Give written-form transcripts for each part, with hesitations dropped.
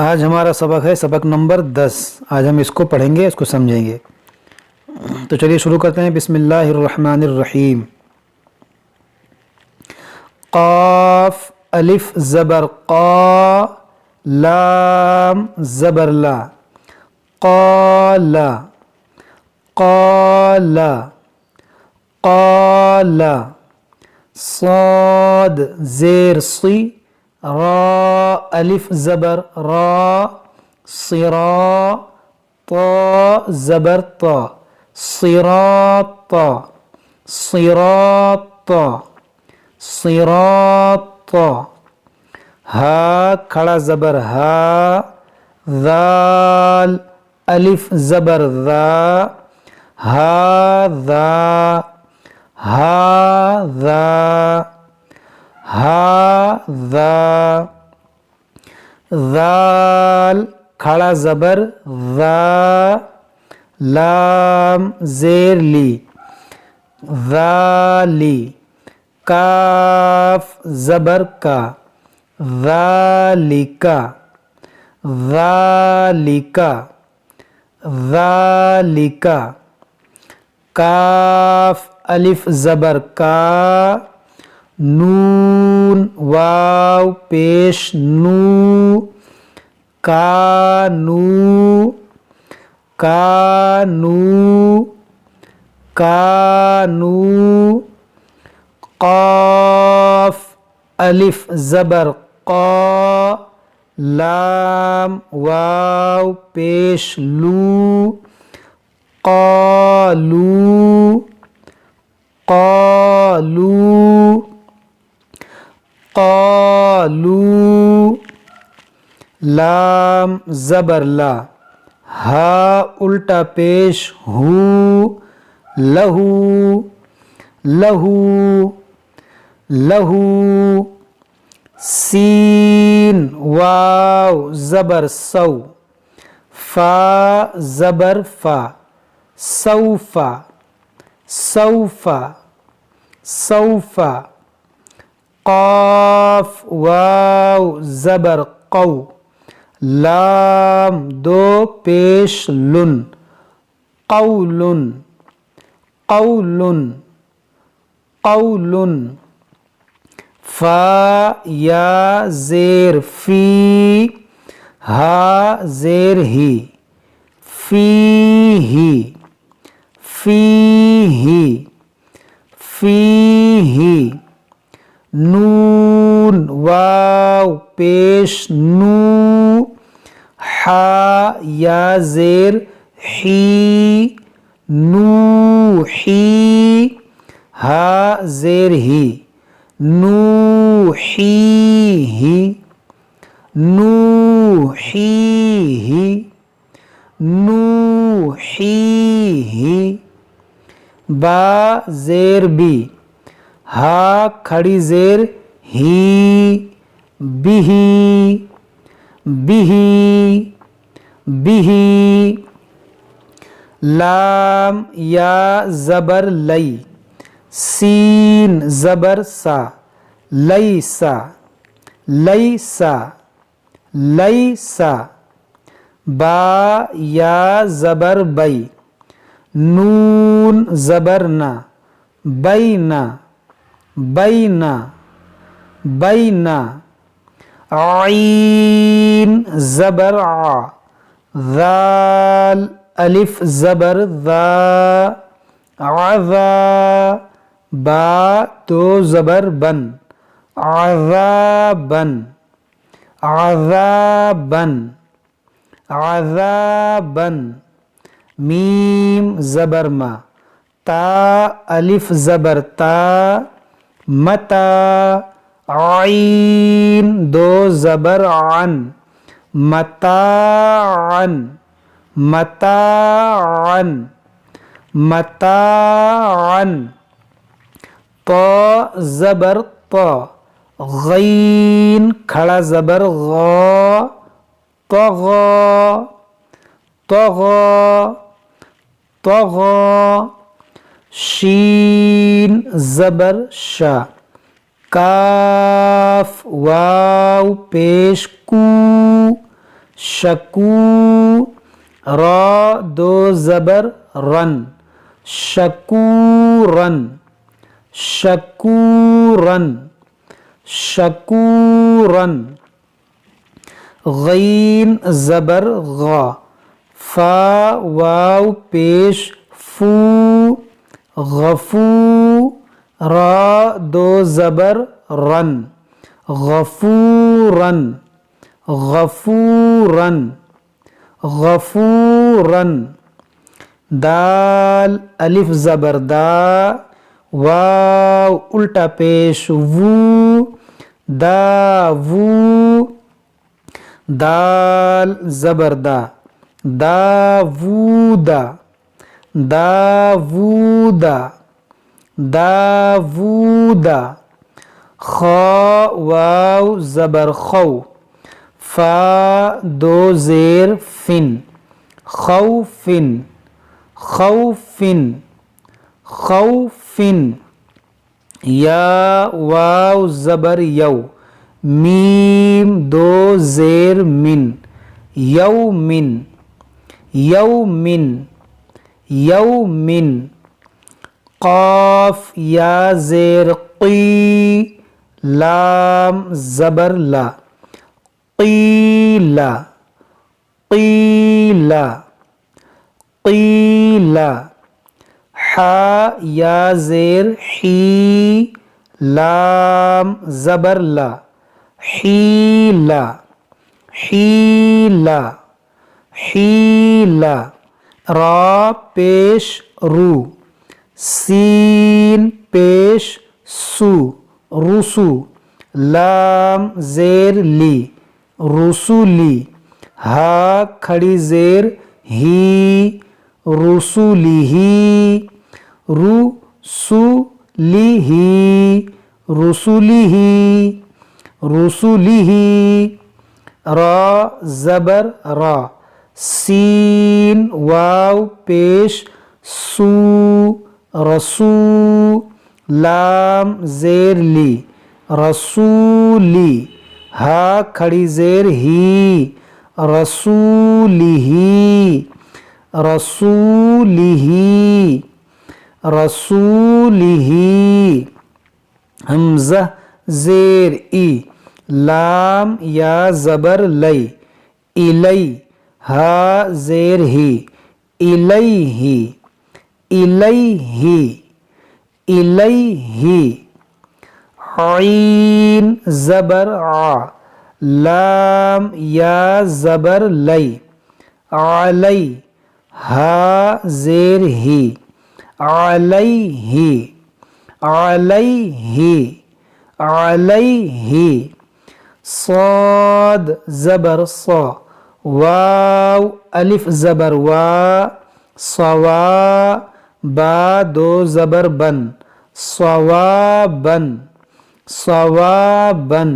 آج ہمارا سبق ہے سبق نمبر 10۔ آج ہم اس کو پڑھیں گے، اس کو سمجھیں گے۔ تو چلیے شروع کرتے ہیں۔ بسم اللہ الرحمن الرحیم۔ قاف الف زبر قا، لام زبر لا، قال قال قال، صاد زیر صی، را الف زبر را، صرا طا زبر طا، صراط صراط صراط، ہا کھڑا زبر ہا، ذال الف زبر ذا، ہاذا ہاذا ہاذا، ذال کھڑا زبر ذا، لام زیر لی، ذالی، کاف زبر کا، ذالکا ذالکا ذالکا، کاف الف زبر کا، نون واو پیش نو، کانو کانو کانو، قاف الف زبر قا، لام واو پیش لو، قالو قالو قالو، لام زبر لا، ہا الٹا پیش ہو، لہو لہو لہو، سین واو زبر سو، فا زبر فا، سوفا سوفا سوفا، قاف واو زبر قو، لام دو پیش لن، قول قول قول، فا یا زیر فی، ہا زیر ہی، فیہی فیہی فیہی، نون واو پیش نو، ہا یا زیر ہی، نوحی، ہا زیر ہی، نوحیہ نوحیہ نوحیہ، با زیر بی، ہا کھڑی زیر ہی، بہی بہی بہی، لام یا زبر لئی، سین زبر سا، لیسا لیسا لیسا، با یا زبر بئی، نون زبر نا، بینا بینا بینا، عین زبر ع، ذال الف زبر ذا، عذا با تو زبر بن، عذابن عذابن عذابن، میم زبر ما، تا الف زبر تا، متا، عین دو زبر عن، متاعن متاعن متاعن، طا زبر طا، غین کھڑا زبر غا، طغا طغا طغا، شین زبر شا، کاف واو پیش کو، شکو، را دو زبر رن، شکورن، شکورن، شکورن، غین زبر غا، فا واو پیش فو، غفو، را دو زبر رن، غفورن، غفورن، غفورن، دال الف زبر دا، واو الٹا پیش وو، دا وو، دال زبر دا، داوودا، داوودا، داوودا، خا واو زبر خو، فا دو زیر فن، خوفن، خوفن، خوفن، یا واو زبر یو، میم دو زیر من، یومن، یومن، یومن، قاف یا زیر قی، لام زبر لا، قیلا، قیلا، قیلا، حا یا زیر حی، لام زبر لا، حیلا، حیلا، حیلا، را پیش رو، سین پیش سو، رسو، لام زیر لی، رسولی، ہا کھڑی زیر ہی، رسولی، رسولی، رسولی، رسولی، را زبر را، سین واو پیش سو، رسو، لام زیر لی، رسولی، ہا کھڑی زیر ہی، رسولی، رسولی، رسولی، حمزہ زیر ای، لام یا زبر لی، الی، ہا زیر ہی، الیہ، الیہ، الیہ، عین زبر ع، لام یا زبر لی، علی، ہا زیر ہی، علیہ، علیہ، علیہ، صاد زبر صا، واو الف زبر وا، صوا، با دو زبر بن، صوابن، صوابن،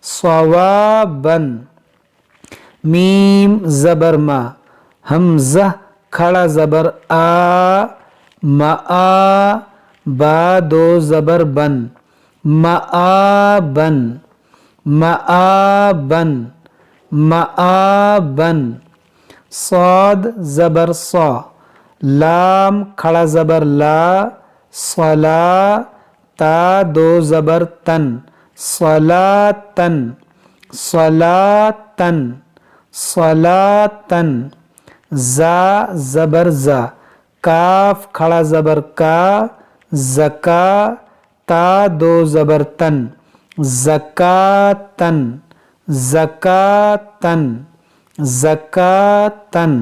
صوابن، میم زبر ما، حمزہ کھڑا زبر آ، مآ، با دو زبر بن، مآبن، مآبن، مآبن، صاد زبر صا، لام کھڑا زبر لا، صلا، تا دو زبر تن، صلاتن، صلاتن، صلاتن، زا زبر زا، کاف کھڑا زبر کا، زکا، تا دو زبر تن، زکاتن، زکاتن، زکاتن،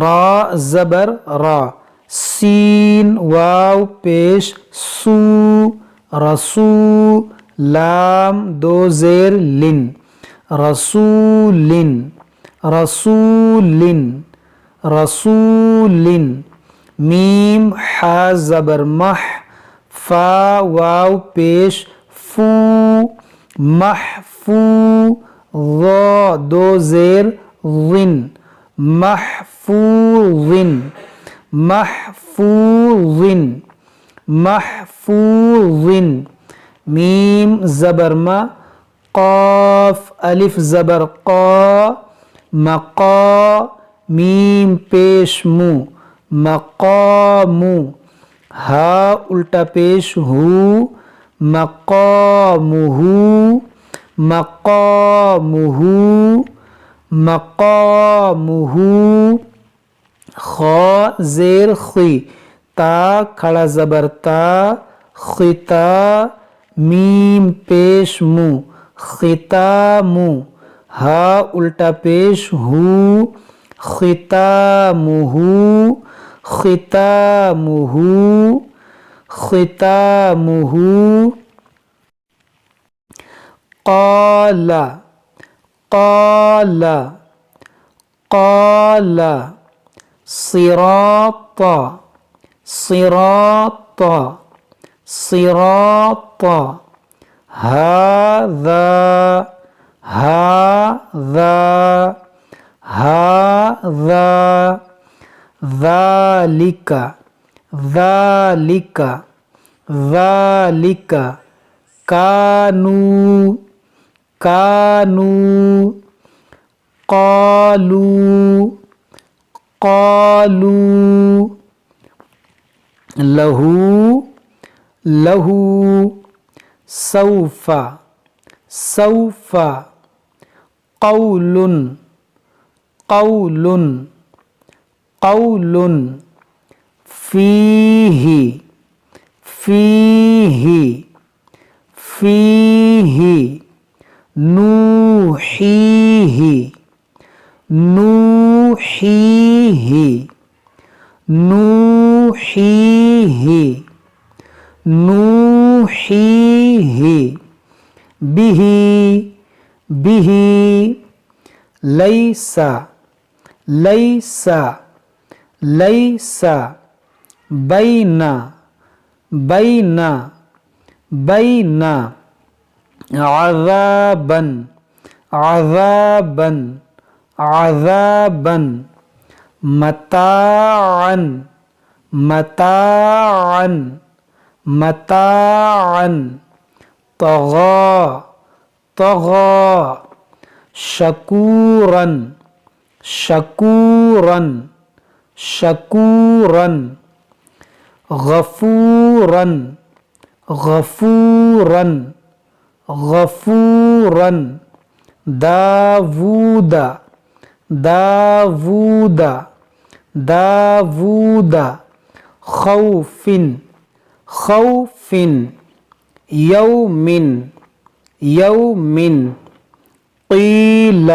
را زبر را، سین واو پیش سو، رسو، لام دو زیر لن، رسولن، رسولن، رسولن، میم حا زبر مح، فا واو پیش فو، محفو، ضا دو زیر ضن، محفوظن، محفوظن، محفوظن، میم زبر ما، قاف الف زبر قا مقا میم پیش مو مقامو ہا الٹا پیش ہو مقامہ مقامہ مقامہ خا زیر خی تا کھڑا زبر تا خطا میم پیش مو ختامو ہا الٹا پیش ہو ختامہ ختامہ ختامہ قال قال قال صراط صراط صراط هذا هذا هذا ذلك ذلك ذلك كانوا كانوا قالوا قالوا له له سوف سوف قول قول قول فيه فيه فيه نوحيه نوحيه نوحيه نوحيه به به ليس ليس ليس بين بين بين عذابا عذابا عذابا متاعا متاعا متاعا طغى طغى شكورا شكورا شكورا غفورا غفورا غفورا داوود داوود داوود خوف خوف يوم يوم قيل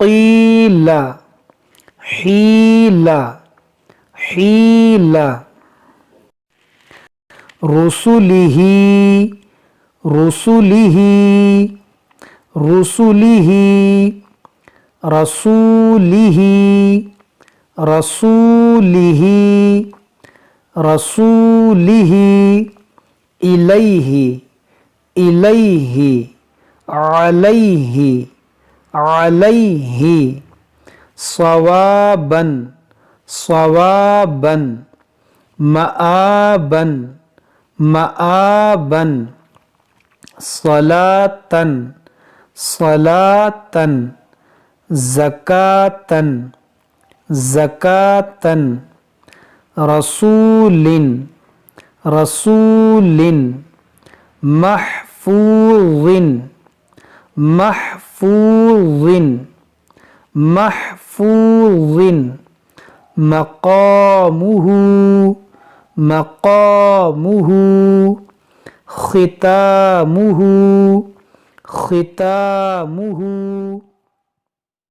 قيل حيل حيل رسله رسله رسله رسوله رسوله رسوله إليه إليه عليه عليه صوابا صوابا مآبا مآبا صلاة صلاة زكاة زكاة رسول رسول محفوظ محفوظ محفوظ مقامه مقامه ختامه ختامه